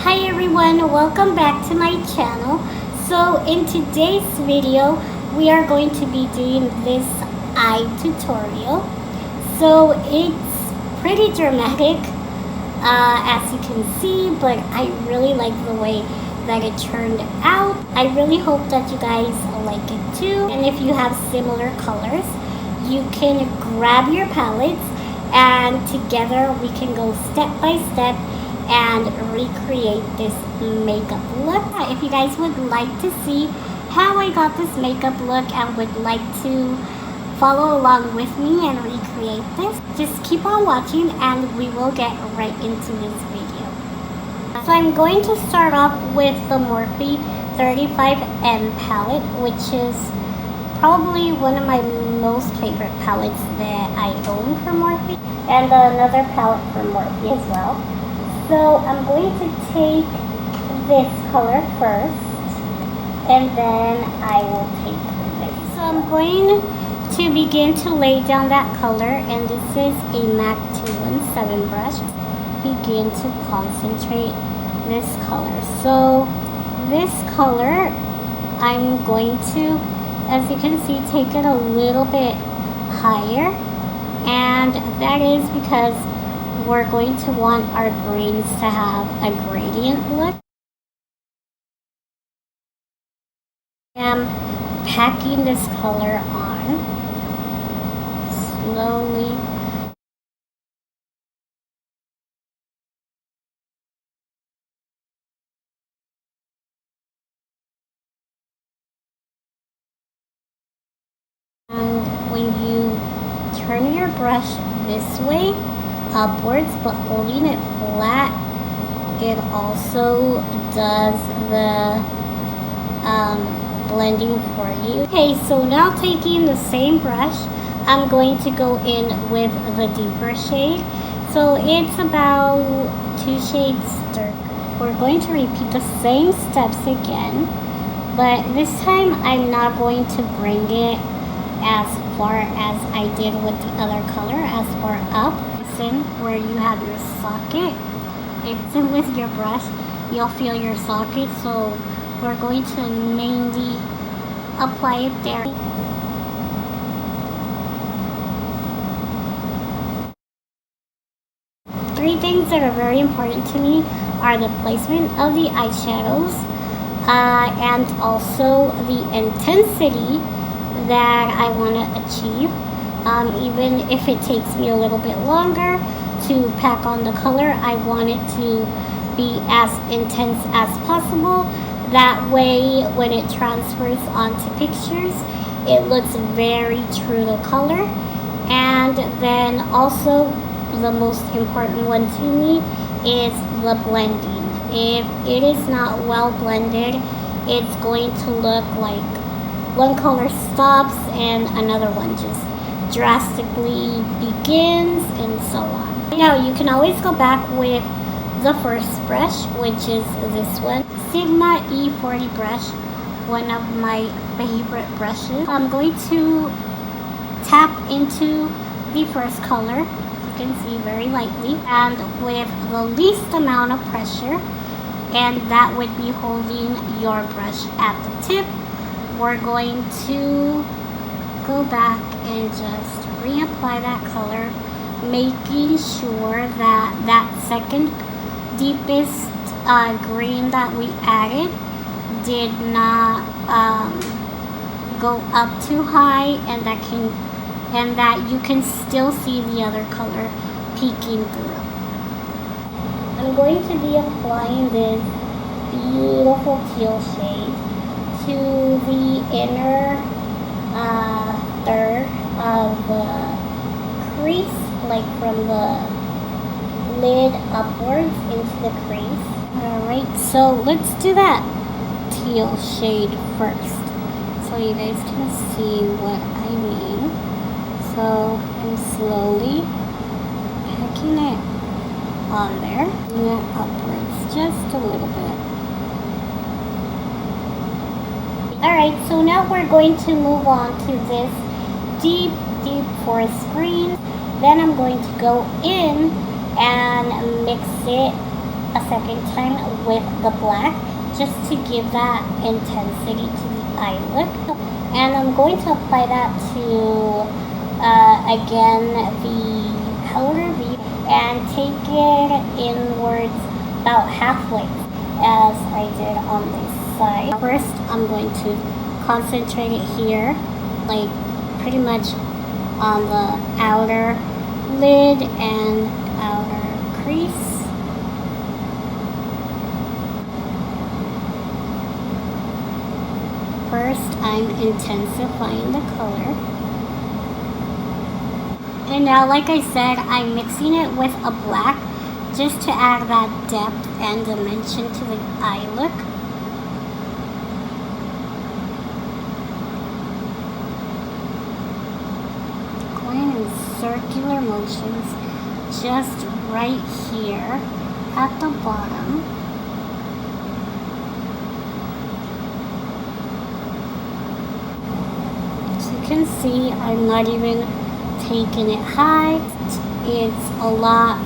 Hi everyone, welcome back to my channel. So in today's video, we are going to be doing this eye tutorial. So it's pretty dramatic, as you can see, but I really like the way that it turned out. I really hope that you guys like it too. And if you have similar colors, you can grab your palettes and together we can go step by step and recreate this makeup look. If you guys would like to see how I got this makeup look and would like to follow along with me and recreate this, just keep on watching and we will get right into this video. So I'm going to start off with the Morphe 35M palette, which is probably one of my most favorite palettes that I own from Morphe, and another palette from Morphe as well. So I'm going to take this color first, and then I will take this. So I'm going to begin to lay down that color, and this is a MAC 217 brush. Begin to concentrate this color. So this color, I'm going to, as you can see, take it a little bit higher, and that is because we're going to want our greens to have a gradient look. I'm packing this color on slowly. And when you turn your brush this way, upwards, but holding it flat, it also does the blending for you. Okay, so now taking the same brush, I'm going to go in with the deeper shade. So it's about 2 shades darker. We're going to repeat the same steps again, but this time I'm not going to bring it as far as I did with the other color, as far up. Where you have your socket, it's in with your brush, you'll feel your socket, so we're going to mainly apply it there. Three things that are very important to me are the placement of the eyeshadows and also the intensity that I want to achieve. Even if it takes me a little bit longer to pack on the color, I want it to be as intense as possible. That way, when it transfers onto pictures, it looks very true to color. And then also, the most important one to me is the blending. If it is not well blended, it's going to look like one color stops and another one just drastically begins, and so on. Now you can always go back with the first brush, which is this one, Sigma E40 brush, one of my favorite brushes. I'm going to tap into the first color, you can see, very lightly and with the least amount of pressure, and that would be holding your brush at the tip. We're going to go back and just reapply that color, making sure that that second deepest green that we added did not go up too high, and that you can still see the other color peeking through. I'm going to be applying this beautiful teal shade to the inner third of the crease, like from the lid upwards into the crease. Alright, so let's do that teal shade first, so you guys can see what I mean. So I'm slowly packing it on there, and then upwards just a little bit. Alright, so now we're going to move on to this deep forest green. Then I'm going to go in and mix it a second time with the black just to give that intensity to the eye look. And I'm going to apply that to, again, the outer V and take it inwards about halfway as I did on this side. First, I'm going to concentrate it here, like pretty much on the outer lid and outer crease. First, I'm intensifying the color. And now, like I said, I'm mixing it with a black just to add that depth and dimension to the eye look. Going in circular motions just right here at the bottom. You can see I'm not even taking it high. It's a lot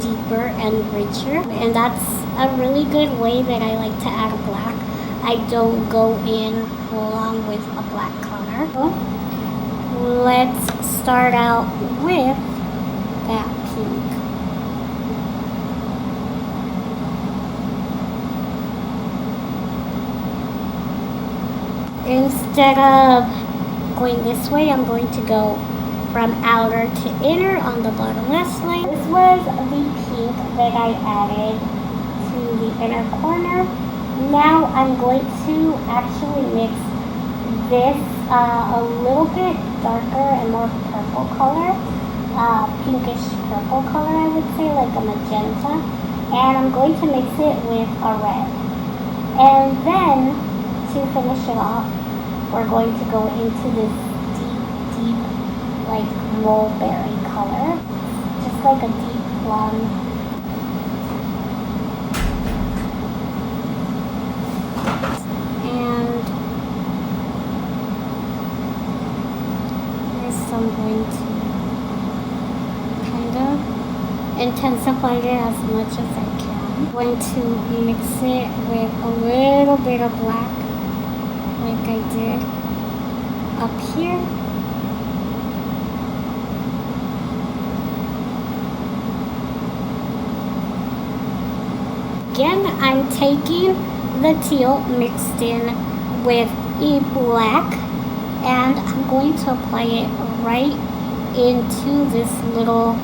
deeper and richer, and that's a really good way that I like to add a black. I don't go in full on with a black color. So let's start out with that pink. Instead of going this way, I'm going to go from outer to inner on the bottom left line. This was the pink that I added to the inner corner. Now I'm going to actually mix this a little bit darker and more purple color, pinkish purple color I would say, like a magenta, and I'm going to mix it with a red. And then to finish it off, we're going to go into this deep, like mulberry color, just like a deep plum. And this I'm going to kind of intensify it as much as I can. I'm going to mix it with a little bit of black, like I did up here. Again, I'm taking the teal mixed in with a black, and I'm going to apply it right into this little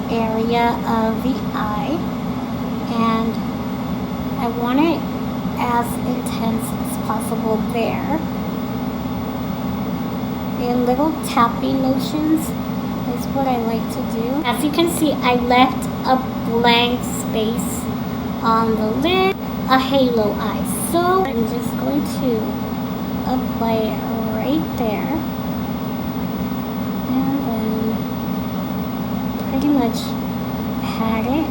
area of the eye, and I want it as intense as possible there. In little tapping motions is what I like to do. As you can see, I left a blank space on the lid, a halo eye. So I'm just going to apply it right there, and then pretty much pat it.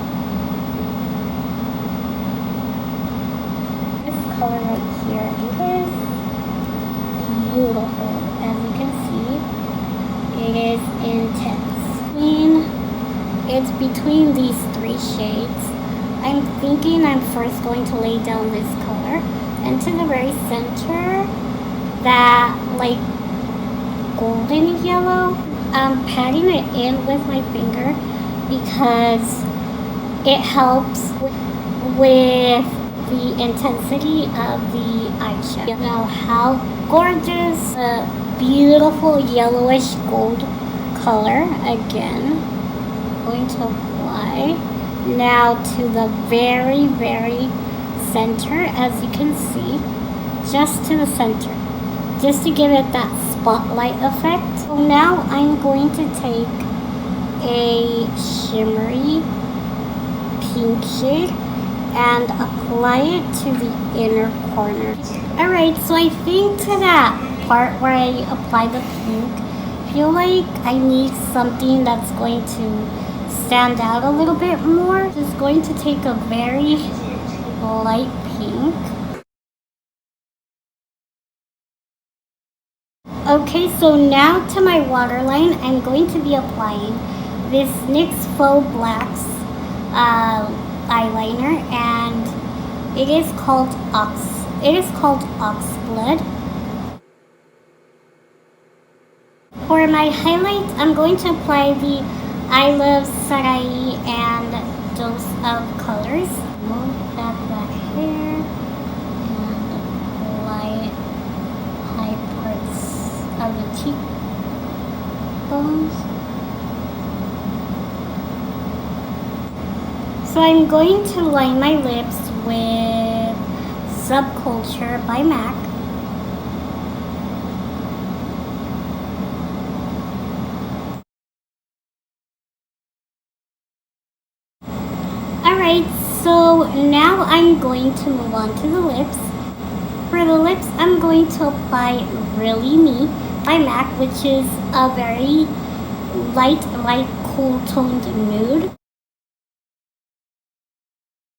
This color right here, it is beautiful. As you can see, it is intense. It's between these three shades. I'm thinking I'm first going to lay down this color, and to the very center, that like golden yellow, I'm patting it in with my finger because it helps with the intensity of the eyeshadow. Now, how gorgeous, a beautiful yellowish gold color. Again, going to apply now to the very, very center, as you can see, just to the center, just to give it that spotlight effect. So now I'm going to take a shimmery pink shade and apply it to the inner corner. Alright, so I think to that part where I apply the pink, I feel like I need something that's going to stand out a little bit more. Just going to take a very light pink. Okay, so now to my waterline, I'm going to be applying this NYX Faux Blacks eyeliner, and it is called Oxblood. For my highlight, I'm going to apply the I Love Sarai and Dose of Colors. Move back that hair and apply high parts of the cheekbones. So I'm going to line my lips with Subculture by MAC. Alright, so now I'm going to move on to the lips. For the lips, I'm going to apply Really Me by MAC, which is a very light, cool toned nude.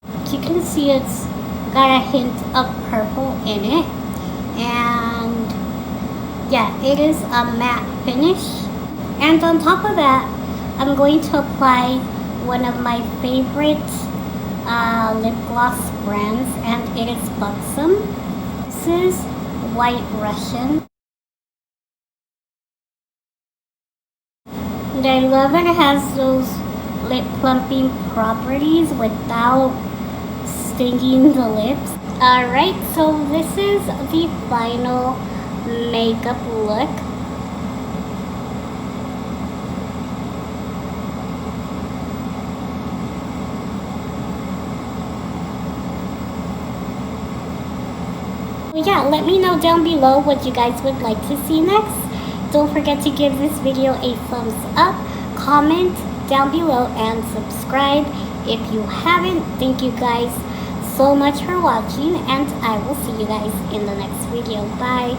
As you can see, it's got a hint of purple in it. And yeah, it is a matte finish. And on top of that, I'm going to apply one of my favorite lip gloss brands, and it is Buxom. This is White Russian. And I love it. It has those lip plumping properties without stinging the lips. Alright, so this is the final makeup look. Yeah, let me know down below what you guys would like to see next. Don't forget to give this video a thumbs up, comment down below, and subscribe if you haven't. Thank you guys so much for watching, and I will see you guys in the next video. Bye.